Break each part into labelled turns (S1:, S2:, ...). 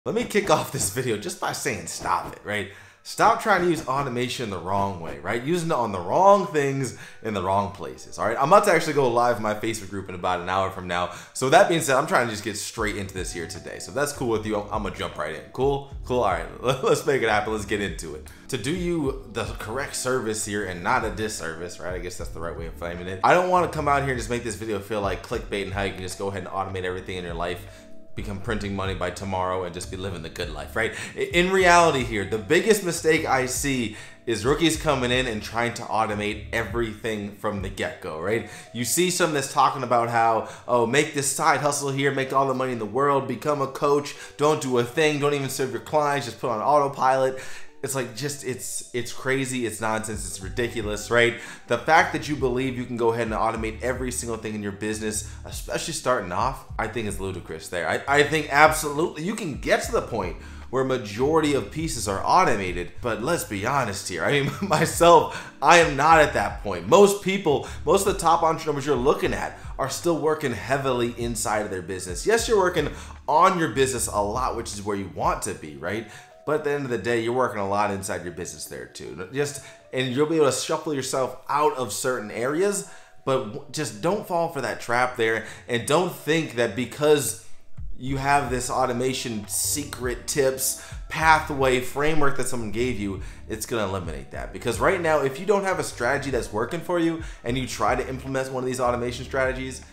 S1: Let me kick off this video just by saying stop it, right? Stop trying to use automation the wrong way, right? Using it on the wrong things in the wrong places, all right? I'm about to actually go live in my Facebook group in about an hour from now. So with that being said, I'm trying to just get straight into this here today. So if that's cool with you, I'm gonna jump right in. Cool? Cool, all right, let's make it happen. Let's get into it. To do you the correct service here and not a disservice, right? I guess that's the right way of framing it. I don't wanna come out here and just make this video feel like clickbait and how you can just go ahead and automate everything in your life, become printing money by tomorrow and just be living the good life, right? In reality here, the biggest mistake I see is rookies coming in and trying to automate everything from the get-go, right? You see some that's talking about how, oh, make this side hustle here, make all the money in the world, become a coach, don't do a thing, don't even serve your clients, just put on autopilot. It's like, just, it's crazy, it's nonsense, it's ridiculous, right? The fact that you believe you can go ahead and automate every single thing in your business, especially starting off, I think is ludicrous there. I think absolutely you can get to the point where majority of pieces are automated, but let's be honest here. I mean, myself, I am not at that point. Most people, most of the top entrepreneurs you're looking at are still working heavily inside of their business. Yes, you're working on your business a lot, which is where you want to be, right? But at the end of the day, you're working a lot inside your business there too. And you'll be able to shuffle yourself out of certain areas, but just don't fall for that trap there. And don't think that because you have this automation secret tips, pathway, framework that someone gave you, it's gonna eliminate that. Because right now, if you don't have a strategy that's working for you and you try to implement one of these automation strategies,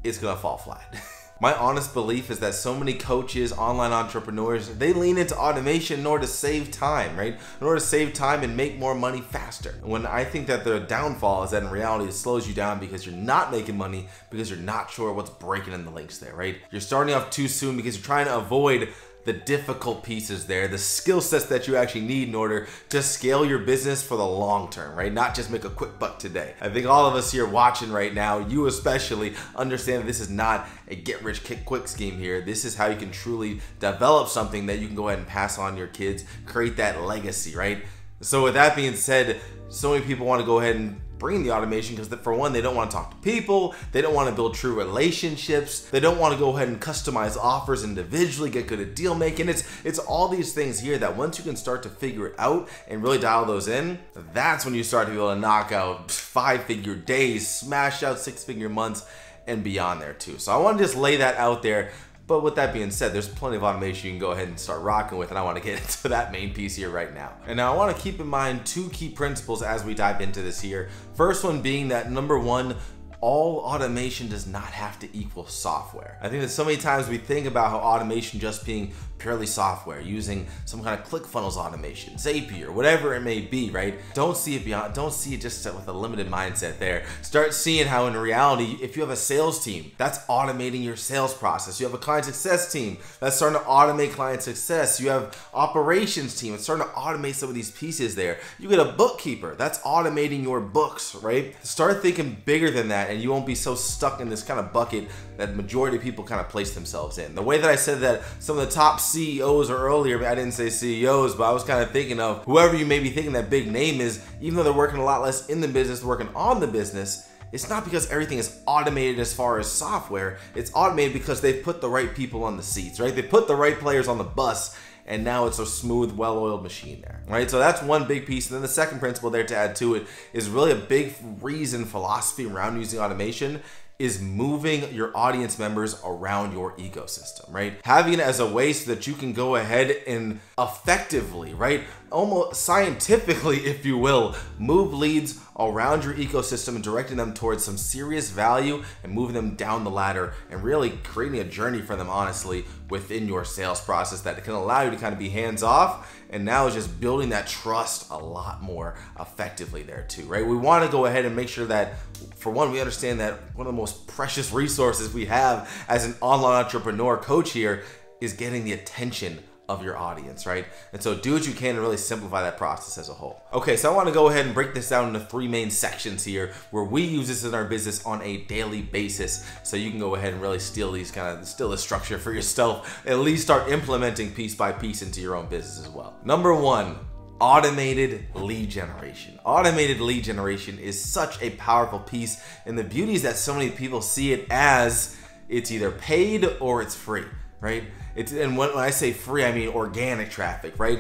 S1: it's gonna fall flat. My honest belief is that so many coaches, online entrepreneurs, they lean into automation in order to save time, right? In order to save time and make more money faster. When I think that the downfall is that in reality, it slows you down because you're not making money because you're not sure what's breaking in the links there, right? You're starting off too soon because you're trying to avoid the difficult pieces there, the skill sets that you actually need in order to scale your business for the long term, right? Not just make a quick buck today. I think all of us here watching right now, you especially, understand that this is not a get rich quick scheme here. This is how you can truly develop something that you can go ahead and pass on to your kids, create that legacy, right? So with that being said, so many people want to go ahead and bring the automation because for one, they don't want to talk to people, they don't want to build true relationships, they don't want to go ahead and customize offers individually, get good at deal making. It's all these things here that once you can start to figure it out and really dial those in, that's when you start to be able to knock out 5-figure days, smash out 6-figure months and beyond there too. So I want to just lay that out there. But with that being said, there's plenty of automation you can go ahead and start rocking with, and I want to get into that main piece here right now. And now I want to keep in mind 2 key principles as we dive into this here. First one being that number 1, all automation does not have to equal software. I think that so many times we think about how automation just being purely software, using some kind of ClickFunnels automation, Zapier, whatever it may be, right? Don't see it just with a limited mindset there. Start seeing how in reality, if you have a sales team, that's automating your sales process. You have a client success team, that's starting to automate client success. You have operations team, it's starting to automate some of these pieces there. You get a bookkeeper, that's automating your books, right? Start thinking bigger than that, and you won't be so stuck in this kind of bucket that majority of people kind of place themselves in. The way that I said that some of the top CEOs or earlier, I didn't say CEOs, but I was kind of thinking of whoever you may be thinking that big name is, even though they're working a lot less in the business, working on the business, it's not because everything is automated as far as software. It's automated because they've put the right people on the seats, right? They put the right players on the bus, and now it's a smooth, well-oiled machine there, right? So that's one big piece. And then the second principle there to add to it is really a big reason, philosophy around using automation is moving your audience members around your ecosystem, right? Having it as a way so that you can go ahead and effectively, right? Almost scientifically, if you will, move leads around your ecosystem and directing them towards some serious value and moving them down the ladder and really creating a journey for them, honestly, within your sales process that can allow you to kind of be hands off. And now it's just building that trust a lot more effectively there too, right? We want to go ahead and make sure that, for one, we understand that one of the most precious resources we have as an online entrepreneur coach here is getting the attention of your audience, right? And so do what you can to really simplify that process as a whole. Okay, so I want to go ahead and break this down into 3 main sections here where we use this in our business on a daily basis, so you can go ahead and really steal the structure for yourself, at least start implementing piece by piece into your own business as well. Number 1, automated lead generation. Automated lead generation is such a powerful piece, and the beauty is that so many people see it as it's either paid or it's free, right? And when I say free, I mean organic traffic, right?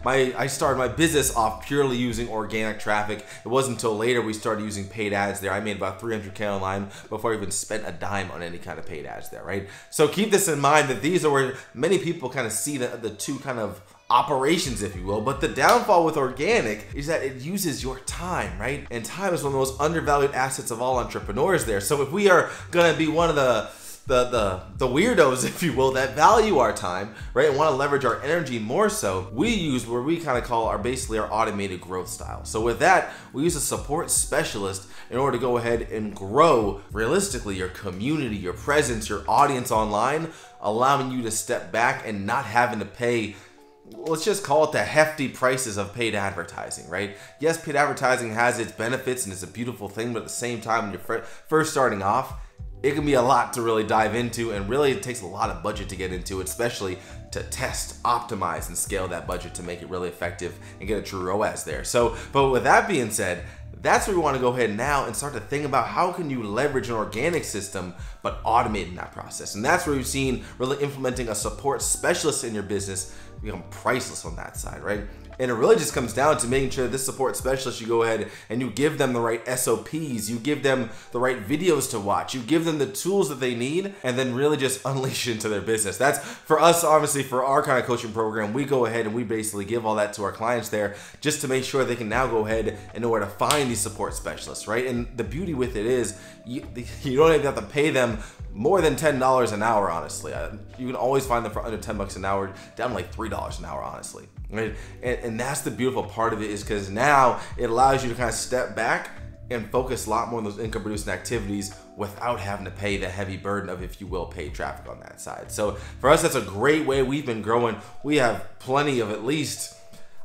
S1: I started my business off purely using organic traffic. It wasn't until later we started using paid ads there. I made about 300K online before I even spent a dime on any kind of paid ads there, right? So keep this in mind, that these are where many people kind of see the two kind of operations, if you will. But the downfall with organic is that it uses your time, right? And time is one of the most undervalued assets of all entrepreneurs there. So if we are gonna be one of the weirdos, if you will, that value our time, right, and want to leverage our energy more so, we use what we kind of call basically our automated growth style. So with that, we use a support specialist in order to go ahead and grow realistically your community, your presence, your audience online, allowing you to step back and not having to pay, let's just call it the hefty prices of paid advertising, right? Yes, paid advertising has its benefits and it's a beautiful thing, but at the same time, when you're first starting off, it can be a lot to really dive into, and really it takes a lot of budget to get into it, especially to test, optimize, and scale that budget to make it really effective and get a true ROAS there. So, but with that being said, that's where we want to go ahead now and start to think about how can you leverage an organic system but automating that process. And that's where we've seen really implementing a support specialist in your business become priceless on that side, right? And it really just comes down to making sure that this support specialist, you go ahead and you give them the right SOPs, you give them the right videos to watch, you give them the tools that they need, and then really just unleash into their business. That's for us, obviously, for our kind of coaching program, we go ahead and we basically give all that to our clients there just to make sure they can now go ahead and know where to find these support specialists, right? And the beauty with it is you don't even have to pay them more than $10 an hour, honestly. You can always find them for under 10 bucks an hour, down to like $3 an hour, honestly. Right? And that's the beautiful part of it, is because now it allows you to kind of step back and focus a lot more on those income producing activities without having to pay the heavy burden of, if you will, paid traffic on that side. So for us, that's a great way we've been growing. We have plenty of at least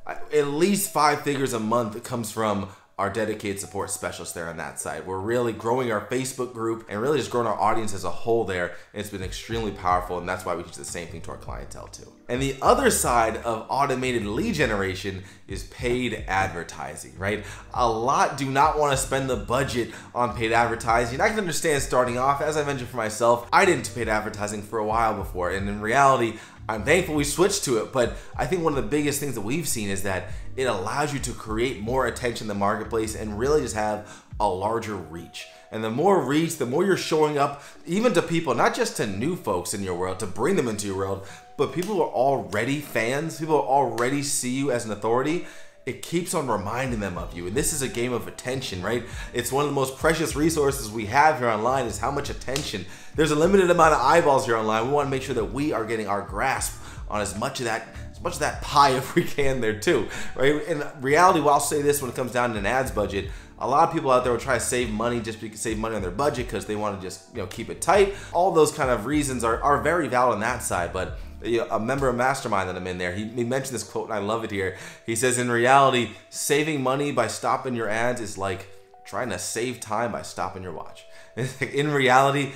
S1: 5 figures a month that comes from our dedicated support specialists there on that side. We're really growing our Facebook group and really just growing our audience as a whole there. And it's been extremely powerful, and that's why we teach the same thing to our clientele too. And the other side of automated lead generation is paid advertising, right? A lot do not want to spend the budget on paid advertising. I can understand starting off. As I mentioned for myself, I didn't do paid advertising for a while before, and in reality, I'm thankful we switched to it. But I think one of the biggest things that we've seen is that it allows you to create more attention in the marketplace and really just have a larger reach. And the more reach, the more you're showing up, even to people, not just to new folks in your world, to bring them into your world, but people who are already fans, people who already see you as an authority. It keeps on reminding them of you. And this is a game of attention, right? It's one of the most precious resources we have here online, is how much attention. There's a limited amount of eyeballs here online. We want to make sure that we are getting our grasp on as much of that pie if we can there too, right? In reality, well, I'll say this when it comes down to an ads budget, a lot of people out there will try to save money just because save money on their budget because they want to just keep it tight. All those kind of reasons are very valid on that side, but a member of Mastermind that I'm in there, he mentioned this quote and I love it here. He says, in reality, saving money by stopping your ads is like trying to save time by stopping your watch. In reality,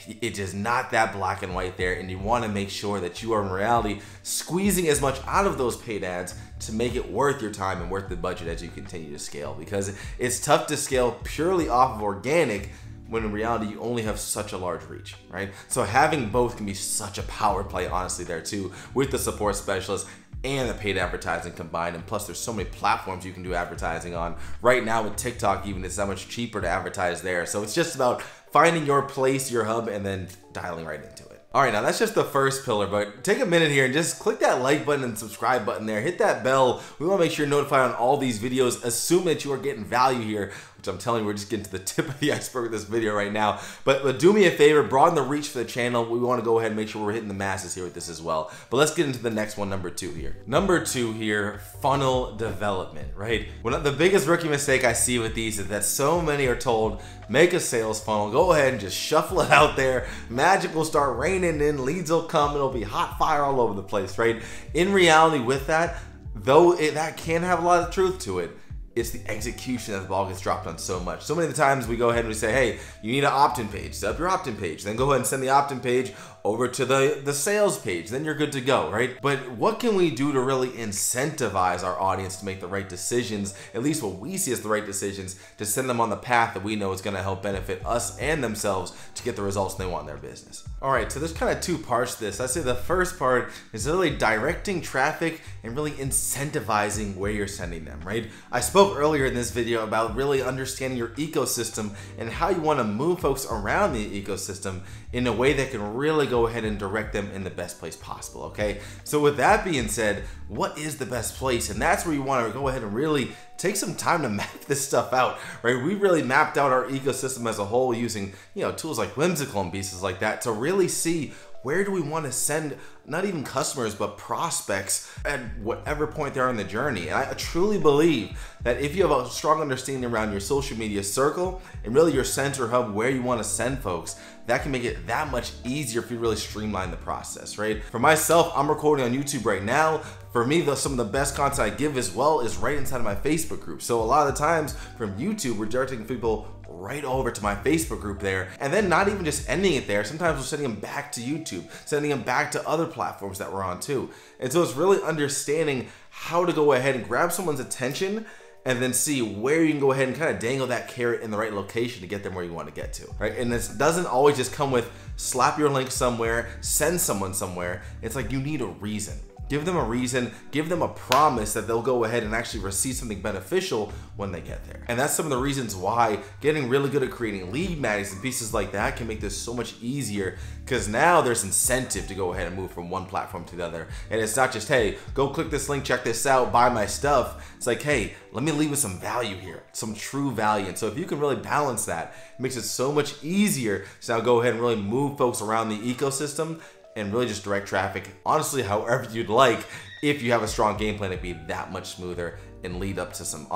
S1: it's just not that black and white there, and you want to make sure that you are in reality squeezing as much out of those paid ads to make it worth your time and worth the budget as you continue to scale, because it's tough to scale purely off of organic when in reality you only have such a large reach, right? So having both can be such a power play, honestly, there too, with the support specialist and the paid advertising combined. And plus, there's so many platforms you can do advertising on. Right now with TikTok, even, it's that much cheaper to advertise there. So it's just about finding your place, your hub, and then dialing right into it. All right, now that's just the first pillar, but take a minute here and just click that like button and subscribe button there. Hit that bell. We want to make sure you're notified on all these videos. Assume that you are getting value here, which I'm telling you, we're just getting to the tip of the iceberg with this video right now. But do me a favor, broaden the reach for the channel. We want to go ahead and make sure we're hitting the masses here with this as well. But let's get into the next one, number 2 here. Number 2 here, funnel development, right? The biggest rookie mistake I see with these is that so many are told, make a sales funnel, go ahead and just shuffle it out there. Magic will start raining in, leads will come, it'll be hot fire all over the place, right? In reality with that, though that can have a lot of truth to it, it's the execution that the ball gets dropped on so much. So many of the times we go ahead and we say, hey, you need an opt-in page. Set up your opt-in page. Then go ahead and send the opt-in page over to the sales page. Then you're good to go, right? But what can we do to really incentivize our audience to make the right decisions, at least what we see as the right decisions, to send them on the path that we know is going to help benefit us and themselves to get the results they want in their business? All right, so there's kind of two parts to this. I'd say the first part is really directing traffic and really incentivizing where you're sending them, right? I spoke earlier in this video about really understanding your ecosystem and how you want to move folks around the ecosystem in a way that can really go ahead and direct them in the best place possible, okay? So with that being said, what is the best place? And that's where you want to go ahead and really take some time to map this stuff out, right? We really mapped out our ecosystem as a whole using, tools like Whimsical and pieces like that to really see where do we want to send not even customers, but prospects at whatever point they're in the journey. And I truly believe that if you have a strong understanding around your social media circle and really your center hub where you want to send folks, that can make it that much easier if you really streamline the process, right? For myself, I'm recording on YouTube right now. For me, some of the best content I give as well is right inside of my Facebook group. So a lot of the times from YouTube, we're directing people right over to my Facebook group there, and then not even just ending it there. Sometimes we're sending them back to YouTube, sending them back to other platforms that we're on too. And so it's really understanding how to go ahead and grab someone's attention and then see where you can go ahead and kind of dangle that carrot in the right location to get them where you want to get to, right? And this doesn't always just come with slap your link somewhere, send someone somewhere. It's like you need a reason. Give them a reason, give them a promise that they'll go ahead and actually receive something beneficial when they get there. And that's some of the reasons why getting really good at creating lead magnets and pieces like that can make this so much easier, because now there's incentive to go ahead and move from one platform to the other. And it's not just, hey, go click this link, check this out, buy my stuff. It's like, hey, let me leave with some value here, some true value. And so if you can really balance that, it makes it so much easier to now go ahead and really move folks around the ecosystem and really just direct traffic, honestly, however you'd like, if you have a strong game plan to be that much smoother and lead up to some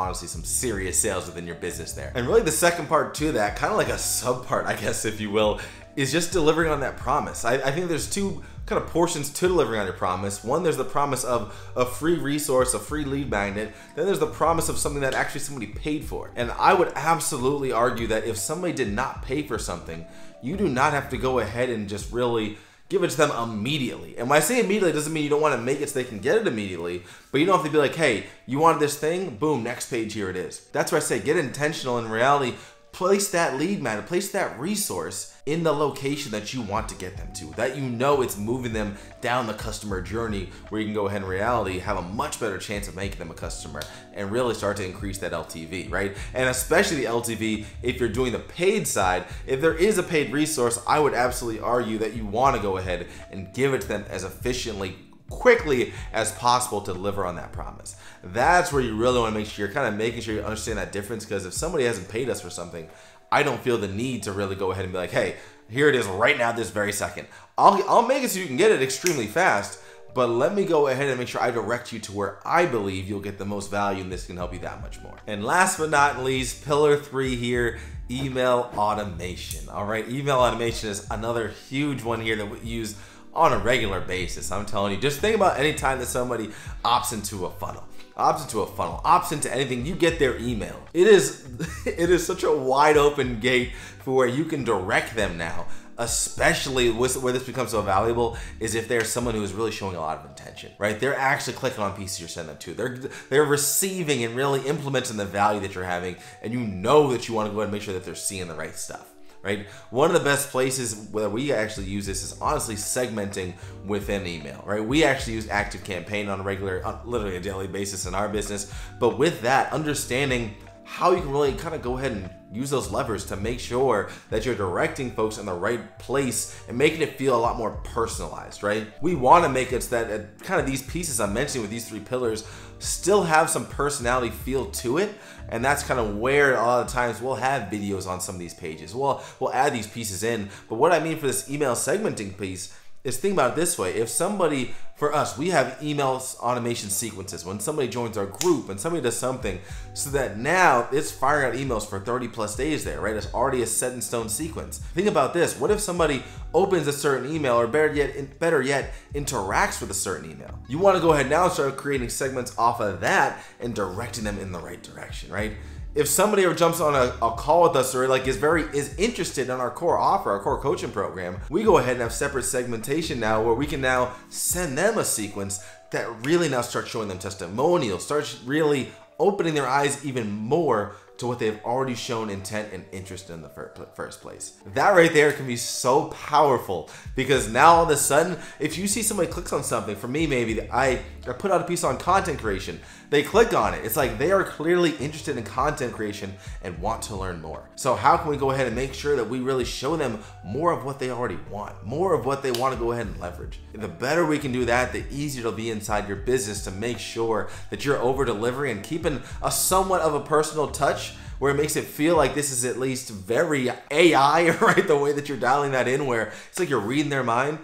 S1: serious sales within your business there. And really the second part to that, kind of like a sub part, I guess, if you will, is just delivering on that promise. I think there's two kind of portions to delivering on your promise. One, there's the promise of a free resource, a free lead magnet. Then there's the promise of something that actually somebody paid for. And I would absolutely argue that if somebody did not pay for something, you do not have to go ahead and just really give it to them immediately. And when I say immediately, it doesn't mean you don't want to make it so they can get it immediately, but you don't have to be like, hey, you wanted this thing? Boom, next page, here it is. That's where I say get intentional. In reality, place that lead magnet, place that resource in the location that you want to get them to, that it's moving them down the customer journey where you can go ahead in reality have a much better chance of making them a customer and really start to increase that LTV, right? And especially the LTV if you're doing the paid side. If there is a paid resource, I would absolutely argue that you want to go ahead and give it to them as efficiently, quickly as possible to deliver on that promise. That's where you really want to make sure you're kind of making sure you understand that difference, because if somebody hasn't paid us for something, I don't feel the need to really go ahead and be like, hey, here it is right now, this very second. I'll make it so you can get it extremely fast, but let me go ahead and make sure I direct you to where I believe you'll get the most value, and this can help you that much more. And last but not least, pillar 3 here, email automation. All right, email automation is another huge one here that we use on a regular basis. I'm telling you, just think about any time that somebody opts into a funnel, opts into anything, you get their email. It is such a wide open gate for where you can direct them now, especially where this becomes so valuable is if there's someone who is really showing a lot of intention, right? They're actually clicking on pieces you're sending them to. They're receiving and really implementing the value that you're having, and you know that you want to go ahead and make sure that they're seeing the right stuff. Right? One of the best places where we actually use this is honestly segmenting within email, right? We actually use Active Campaign on a literally a daily basis in our business. But with that, understanding how you can really kind of go ahead and use those levers to make sure that you're directing folks in the right place and making it feel a lot more personalized, right? We want to make it so that kind of these pieces I'm mentioning with these 3 pillars still have some personality feel to it. And that's kind of where a lot of times we'll have videos on some of these pages. We'll add these pieces in. But what I mean for this email segmenting piece is, think about it this way. If somebody, for us, we have email automation sequences when somebody joins our group and somebody does something, so that now it's firing out emails for 30 plus days there, right? It's already a set in stone sequence. Think about this. What if somebody opens a certain email, or better yet, interacts with a certain email? You want to go ahead now and start creating segments off of that and directing them in the right direction, right? if somebody ever jumps on a call with us or like is interested in our core offer, our core coaching program, we go ahead and have separate segmentation now where we can now send them a sequence that really now starts showing them testimonials, starts really opening their eyes even more to what they've already shown intent and interest in the first place. That right there can be so powerful, because now all of a sudden, if you see somebody clicks on something, for me maybe, I put out a piece on content creation, they click on it, it's like they are clearly interested in content creation and want to learn more. So how can we go ahead and make sure that we really show them more of what they already want, more of what they want to go ahead and leverage? The better we can do that, the easier it'll be inside your business to make sure that you're over delivering and keeping a somewhat of a personal touch where it makes it feel like this is at least very AI, right? The way that you're dialing that in, where it's like you're reading their mind.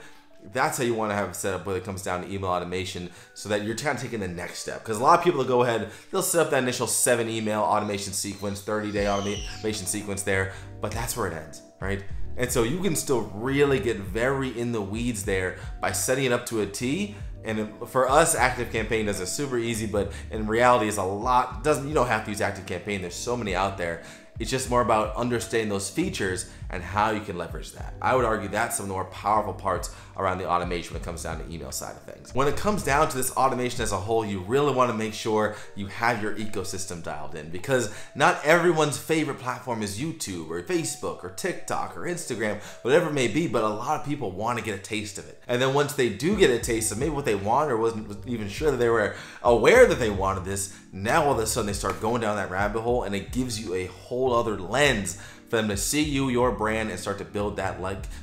S1: That's how you want to have it set up when it comes down to email automation, so that you're kind of taking the next step. Because a lot of people will go ahead, they'll set up that initial 7 email automation sequence, 30-day automation sequence there, but that's where it ends, right? And so you can still really get very in the weeds there by setting it up to a T. And for us, ActiveCampaign does it super easy, but in reality, it's a lot. You don't have to use ActiveCampaign. There's so many out there. It's just more about understanding those features and how you can leverage that. I would argue that's some of the more powerful parts around the automation when it comes down to email side of things. When it comes down to this automation as a whole, you really want to make sure you have your ecosystem dialed in, because not everyone's favorite platform is YouTube or Facebook or TikTok or Instagram, whatever it may be, but a lot of people want to get a taste of it. And then once they do get a taste of maybe what they want, or wasn't even sure that they were aware that they wanted this, now all of a sudden they start going down that rabbit hole, and it gives you a whole other lens for them to see you, your brand, and start to build that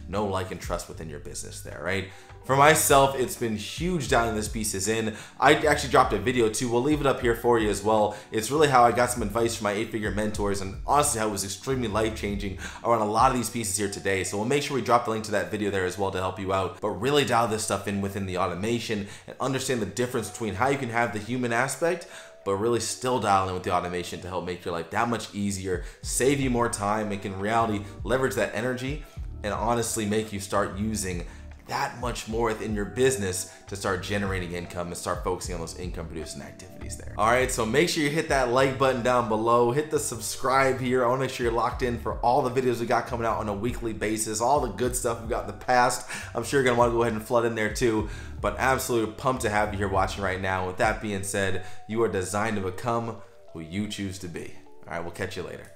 S1: know, like, and trust within your business there, right? For myself, it's been huge dialing this pieces in. I actually dropped a video too. We'll leave it up here for you as well. It's really how I got some advice from my 8-figure mentors, and honestly how it was extremely life-changing around a lot of these pieces here today. So we'll make sure we drop the link to that video there as well to help you out. But really dial this stuff in within the automation and understand the difference between how you can have the human aspect, but really still dial in with the automation to help make your life that much easier, save you more time, and can in reality leverage that energy and honestly make you start using that much more within your business to start generating income and start focusing on those income producing activities there. All right, so make sure you hit that like button down below, hit the subscribe here. I want to make sure you're locked in for all the videos we got coming out on a weekly basis, all the good stuff we've got in the past. I'm sure you're gonna want to go ahead and flood in there too, but absolutely pumped to have you here watching right now. With that being said, you are designed to become who you choose to be. All right, we'll catch you later.